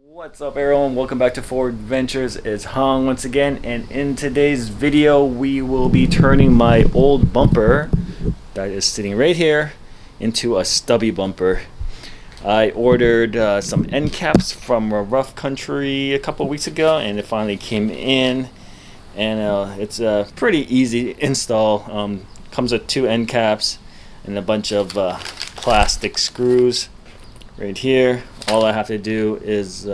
What's up everyone, welcome back to Forward Ventures. It's Hong once again, and in today's video we will be turning my old bumper that is sitting right here into a stubby bumper. I ordered some end caps from Rough Country a couple weeks ago, and it finally came in, and it's a pretty easy install. Comes with two end caps and a bunch of plastic screws right here. All I have to do is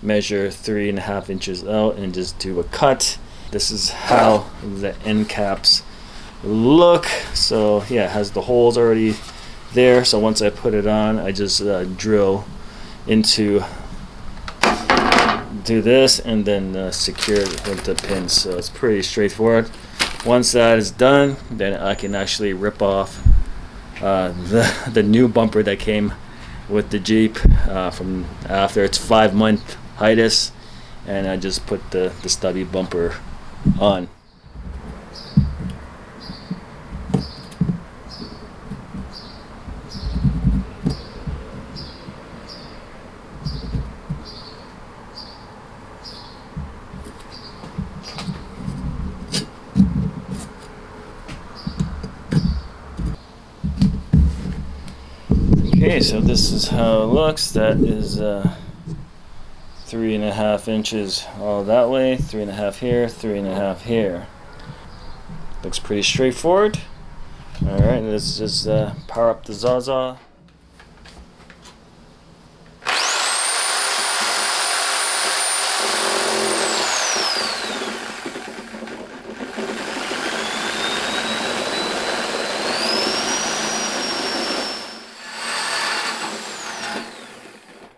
measure 3.5 inches out and just do a cut. This is how the end caps look. So yeah, it has the holes already there. So once I put it on, I just drill into do this and then secure it with the pins. So it's pretty straightforward. Once that is done, then I can actually rip off the new bumper that came with the Jeep from after its 5-month hiatus, and I just put the stubby bumper on. Okay, so this is how it looks. That is 3.5 inches all that way, 3.5 here, 3.5 here. Looks pretty straightforward. Alright, let's just power up the Zaza.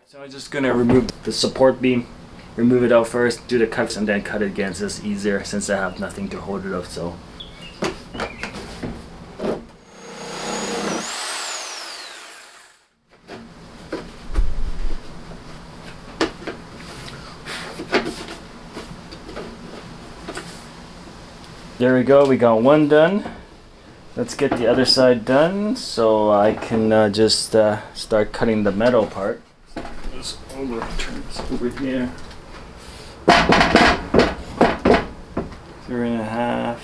So I'm just gonna remove the support beam, remove it out first, do the cuts, and then cut it again. So it's easier since I have nothing to hold it up. So there we go, we got one done. Let's get the other side done so I can just start cutting the metal part. This turn this over here. 3.5.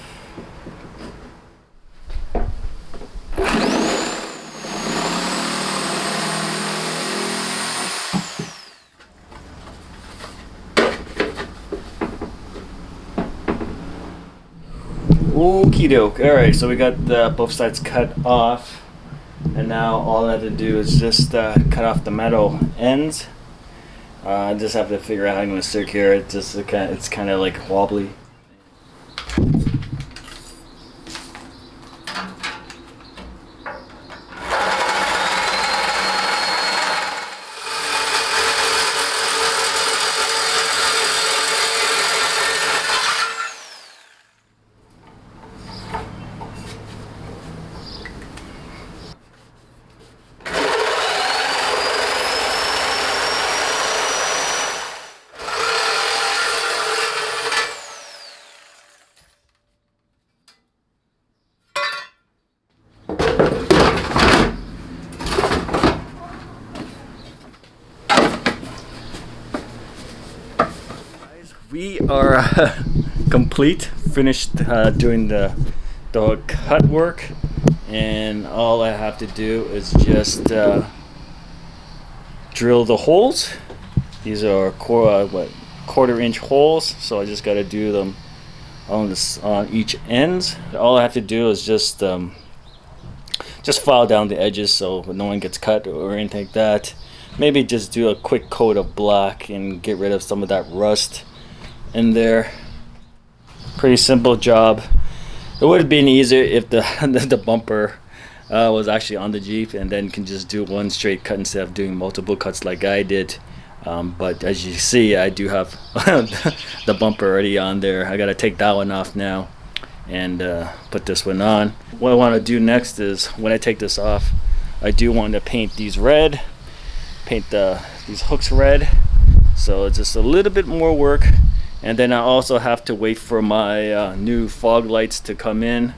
Okie doke. Alright, so we got both sides cut off, and now all I have to do is just cut off the metal ends. I just have to figure out how I'm going to secure it. It's kind of like wobbly. We are complete, finished doing the cut work, and all I have to do is just drill the holes. These are quarter-inch holes, so I just got to do them on each end. All I have to do is just file down the edges so no one gets cut or anything like that. Maybe just do a quick coat of black and get rid of some of that rust in there. Pretty simple job. It would have been easier if the bumper was actually on the Jeep, and then can just do one straight cut instead of doing multiple cuts like I did. But as you see, I do have the bumper already on there. I gotta take that one off now and put this one on. What I want to do next is, when I take this off, I do want to paint these red, paint these hooks red. So it's just a little bit more work. And then I also have to wait for my new fog lights to come in.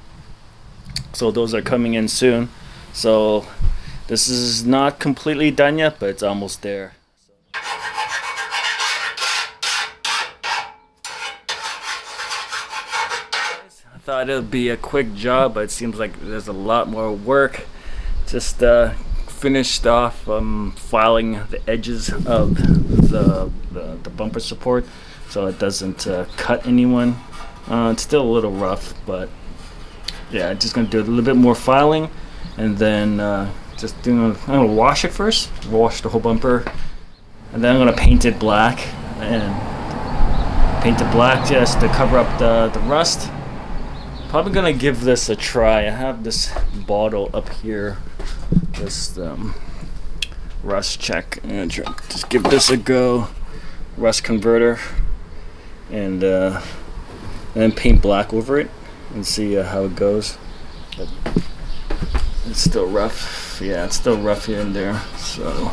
So those are coming in soon. So this is not completely done yet, but it's almost there. thought it would be a quick job, but it seems like there's a lot more work. Just finished off filing the edges of the bumper support so it doesn't cut anyone. It's still a little rough, but yeah, just gonna do a little bit more filing, and then I'm gonna wash it first, wash the whole bumper, and then I'm gonna paint it black just to cover up the rust. Probably gonna give this a try. I have this bottle up here, this rust check, and just give this a go, rust converter, and then paint black over it and see how it goes. But it's still rough. Yeah, it's still rough here and there. So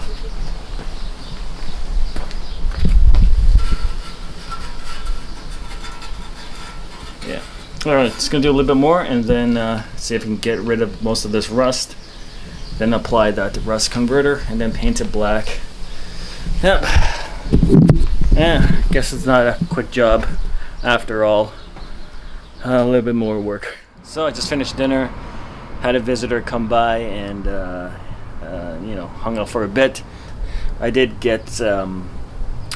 yeah. Alright, just gonna do a little bit more and then see if we can get rid of most of this rust. Then apply that rust converter and then paint it black. Yep. Yeah, guess it's not a quick job after all. A little bit more work. So I just finished dinner, had a visitor come by and hung out for a bit. I did get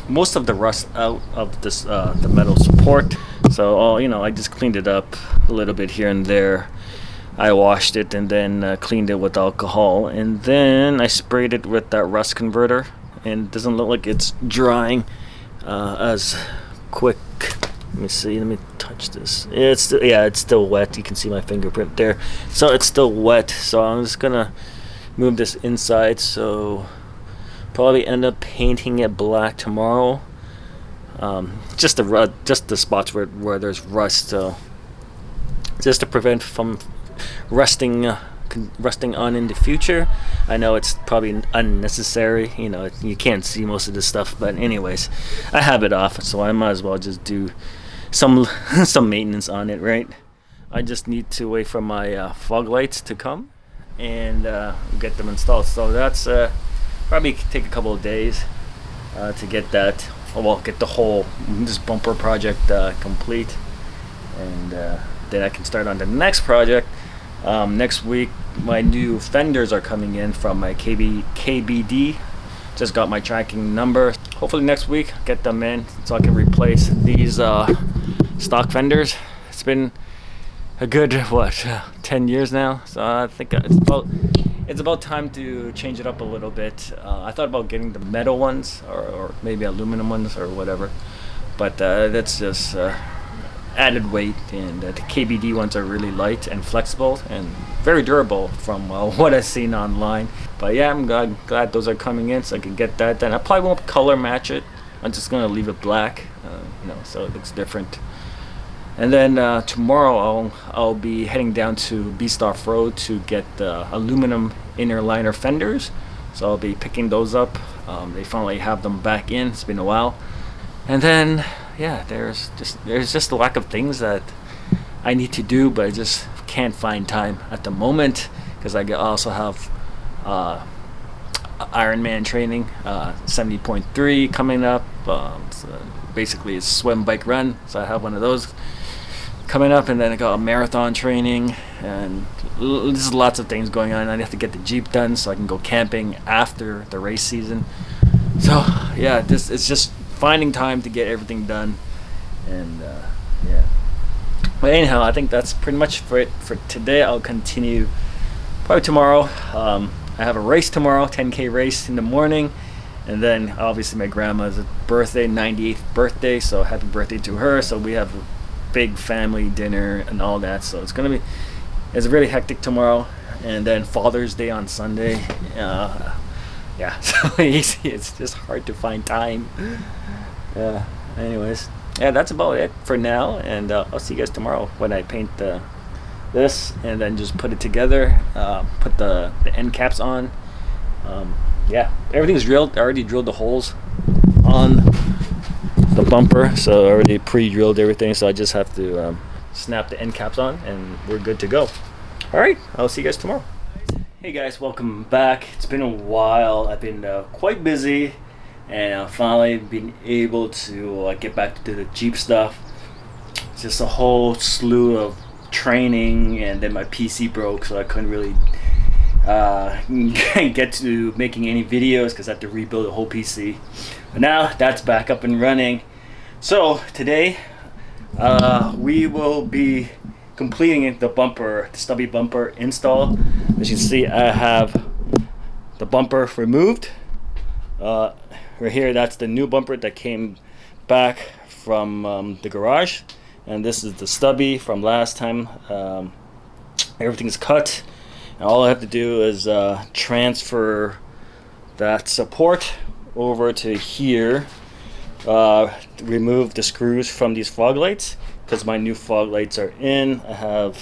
most of the rust out of this the metal support. So I just cleaned it up a little bit here and there. I washed it and then cleaned it with alcohol, and then I sprayed it with that rust converter, and it doesn't look like it's drying as quick. Let me see, let me touch this. It's still wet. You can see my fingerprint there. So it's still wet, so I'm just gonna move this inside. So probably end up painting it black tomorrow. Just the spots where there's rust, so just to prevent from rusting on in the future. I know it's probably unnecessary, you can't see most of this stuff, but anyways, I have it off, so I might as well just do some maintenance on it, right? I just need to wait for my fog lights to come and get them installed, so that's probably take a couple of days to get that. Get the whole this bumper project complete, and then I can start on the next project. Next week my new fenders are coming in from my KBD. Just got my tracking number. Hopefully next week get them in so I can replace these stock fenders. It's been a good 10 years now, so I think it's about time to change it up a little bit. I thought about getting the metal ones or maybe aluminum ones or whatever, but that's just added weight, and the KBD ones are really light and flexible and very durable from what I've seen online. But yeah, I'm glad those are coming in so I can get that done. I probably won't color match it. I'm just gonna leave it black, so it looks different. And then tomorrow I'll be heading down to Beast Off-Road to get the aluminum inner liner fenders. So I'll be picking those up. They finally have them back in. It's been a while. And then yeah, there's just a lack of things that I need to do, but I just can't find time at the moment because I also have Ironman training, 70.3 coming up. So basically it's swim, bike, run. So I have one of those coming up, and then I got a marathon training, and there's lots of things going on. I have to get the Jeep done so I can go camping after the race season. So yeah, it's just finding time to get everything done, and yeah. But anyhow, I think that's pretty much for it for today. I'll continue probably tomorrow. I have a race tomorrow, 10K race in the morning, and then obviously my grandma's birthday, 98th birthday, so happy birthday to her. So we have a big family dinner and all that, so it's really hectic tomorrow. And then Father's Day on Sunday. Yeah, so it's just hard to find time. Yeah, anyways, yeah, that's about it for now, and I'll see you guys tomorrow when I paint this and then just put it together, put the end caps on. Yeah, everything's drilled. I already drilled the holes on the bumper, so I already pre-drilled everything, so I just have to snap the end caps on and we're good to go. All right, I'll see you guys tomorrow. Hey guys, welcome back. It's been a while. I've been quite busy, and I've finally been able to get back to the Jeep stuff. It's just a whole slew of training, and then my PC broke, so I couldn't really get to making any videos because I had to rebuild the whole PC. But now that's back up and running. So today we will be completing the stubby bumper install. As you can see, I have the bumper removed. Right here, that's the new bumper that came back from the garage, and this is the stubby from last time. Everything's cut, and all I have to do is transfer that support over to here, remove the screws from these fog lights because my new fog lights are in. I have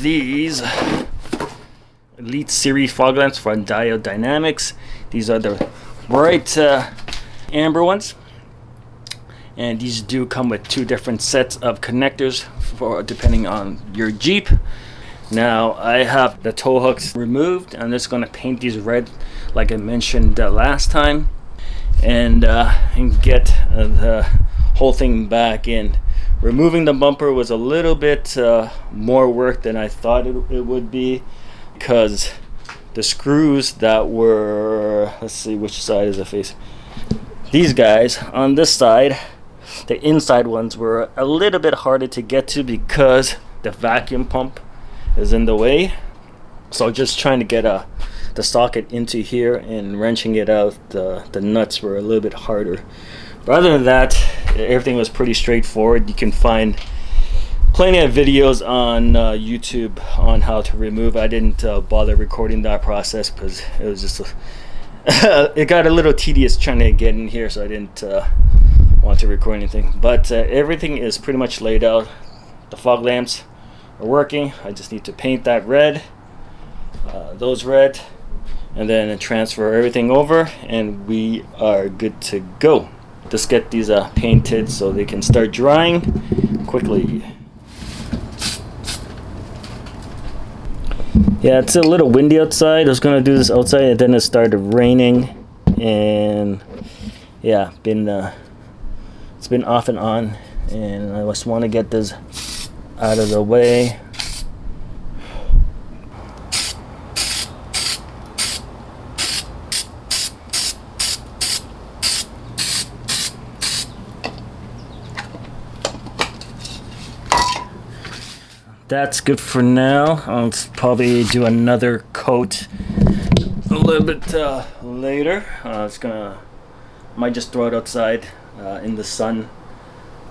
these Elite Series fog lamps from Diode Dynamics. These are the bright amber ones, and these do come with two different sets of connectors for depending on your Jeep. Now I have the tow hooks removed. I'm just going to paint these red like I mentioned last time, and get the whole thing back in. Removing the bumper was a little bit more work than I thought it would be, because the screws that were, let's see, which side is it facing? These guys on this side, the inside ones, were a little bit harder to get to because the vacuum pump is in the way. So just trying to get the socket into here and wrenching it out, the nuts were a little bit harder. But other than that, everything was pretty straightforward. You can find plenty of videos on YouTube on how to remove. I didn't bother recording that process because it was just it got a little tedious trying to get in here, so I didn't want to record anything. But everything is pretty much laid out. The fog lamps are working. I just need to paint that red, those red, and then transfer everything over, and we are good to go. Just get these painted so they can start drying quickly. Yeah, it's a little windy outside. I was gonna do this outside, and then it started raining, and yeah, it's been off and on, and I just want to get this out of the way. That's good for now. I'll probably do another coat a little bit later. Might just throw it outside in the sun.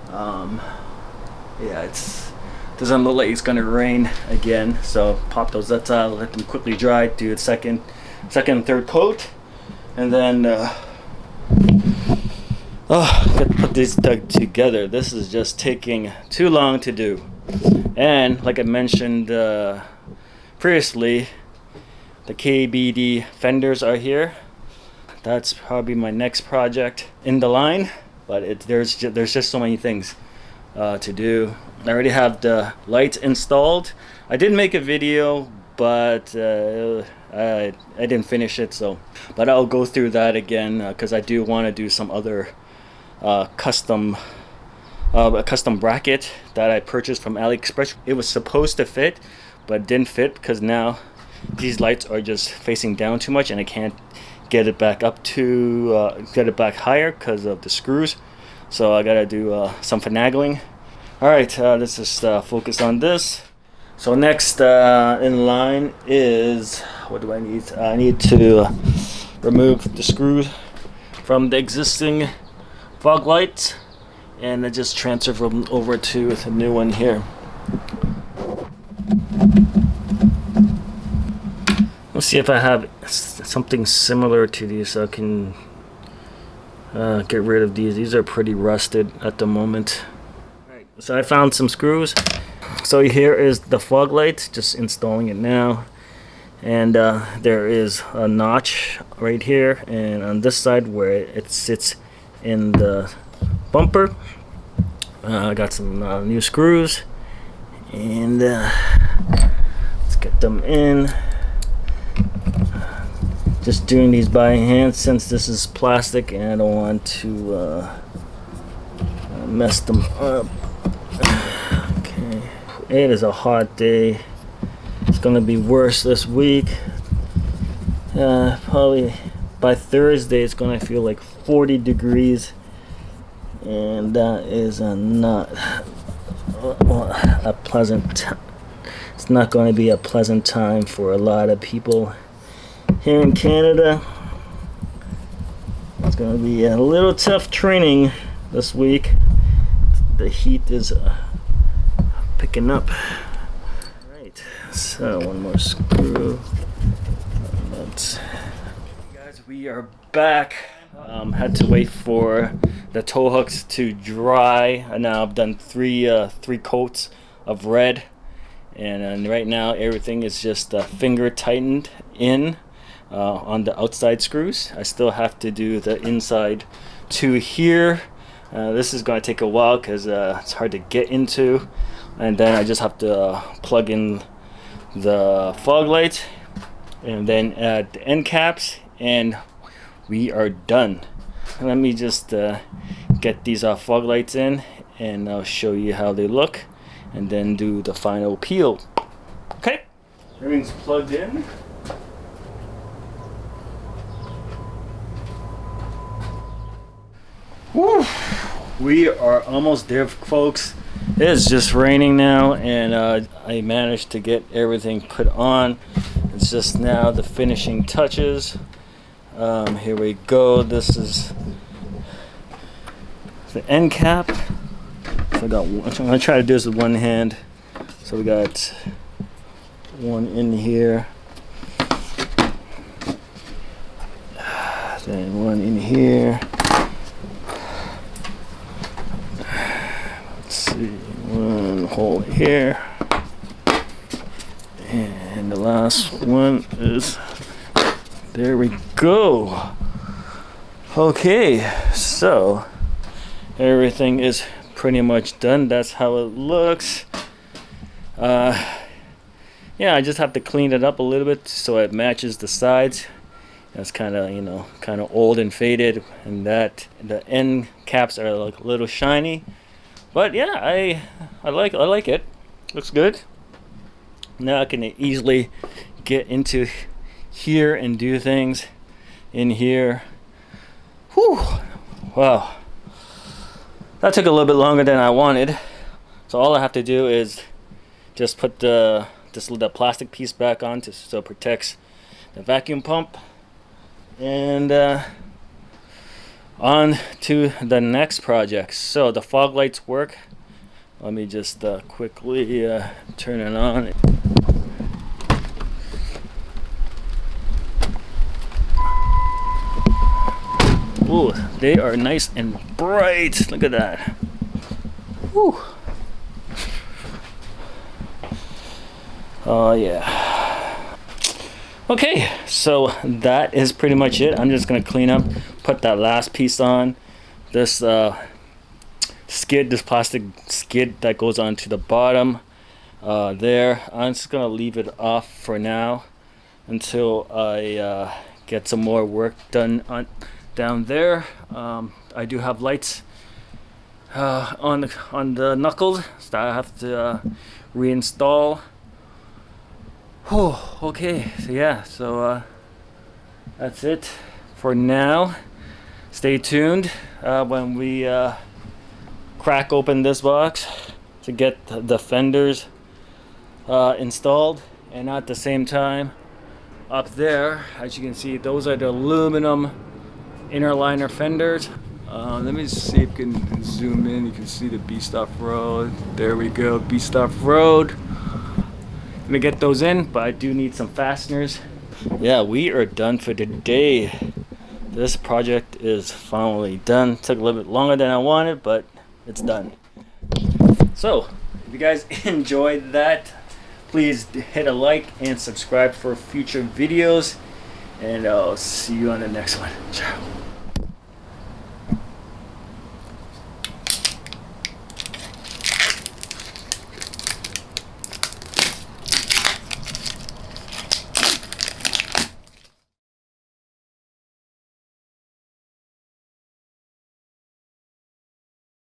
Yeah, it doesn't look like it's gonna rain again, so pop those nuts out, let them quickly dry, do the second and third coat, and then got to put these together. This is just taking too long to do. And like I mentioned previously, the KBD fenders are here. That's probably my next project in the line, but there's just so many things to do. I already have the lights installed. I did make a video, but I didn't finish it, but I'll go through that again because I do want to do some other a custom bracket that I purchased from AliExpress. It was supposed to fit, but didn't fit because now these lights are just facing down too much, and I can't get it back up to get it back higher because of the screws. So I gotta do some finagling. All right, let's just focus on this. So next in line is, what do I need? I need to remove the screws from the existing fog lights, and I just transfer them over to the new one here. Let's see if I have something similar to these so I can get rid of these. These are pretty rusted at the moment. Right, so I found some screws. So here is the fog light, just installing it now. And there is a notch right here, and on this side where it sits in the bumper, I got some new screws, and let's get them in. Just doing these by hand since this is plastic and I don't want to mess them up. Okay, It is a hot day. It's gonna be worse this week. Probably by Thursday it's gonna feel like 40 degrees, and that is not a pleasant. It's not going to be a pleasant time for a lot of people here in Canada. It's going to be a little tough training this week. The heat is picking up. Right, so one more screw. Guys, we are back. Had to wait for the tow hooks to dry. Now I've done three coats of red, and right now everything is just finger tightened in on the outside screws. I still have to do the inside to here. This is going to take a while because it's hard to get into, and then I just have to plug in the fog light and then add the end caps, and we are done. Let me just get these fog lights in, and I'll show you how they look, and then do the final peel. Okay, everything's plugged in. Woo! We are almost there, folks. It is just raining now, and I managed to get everything put on. It's just now the finishing touches. Here we go. This is the end cap. So I got one. I'm gonna try to do this with one hand. So we got one in here, then one in here. Let's see, one hole here, and the last one is. There we go. Okay, so everything is pretty much done. That's how it looks. Yeah, I just have to clean it up a little bit so it matches the sides. It's kind of, kind of old and faded, and that the end caps are like a little shiny. But yeah, I like it. Looks good. Now I can easily get into here and do things in here. Whew. Wow, that took a little bit longer than I wanted. So all I have to do is just put the plastic piece back on so it protects the vacuum pump, and on to the next project. So the fog lights work. Let me just quickly turn it on. Ooh, they are nice and bright. Look at that. Whew. Oh yeah. Okay, so that is pretty much it. I'm just gonna clean up, put that last piece on. This skid, this plastic skid that goes onto the bottom there. I'm just gonna leave it off for now until I get some more work done down there. I do have lights on the knuckles that I have to reinstall. Oh, okay. So yeah, so that's it for now. Stay tuned when we crack open this box to get the fenders installed, and at the same time up there, as you can see, those are the aluminum inner liner fenders. Let me see if you can zoom in. You can see the Beast Off Road. There we go, Beast Off Road. Gonna get those in, but I do need some fasteners. Yeah, we are done for today. This project is finally done. Took a little bit longer than I wanted, but it's done. So if you guys enjoyed that, please hit a like and subscribe for future videos, and I'll see you on the next one. Ciao.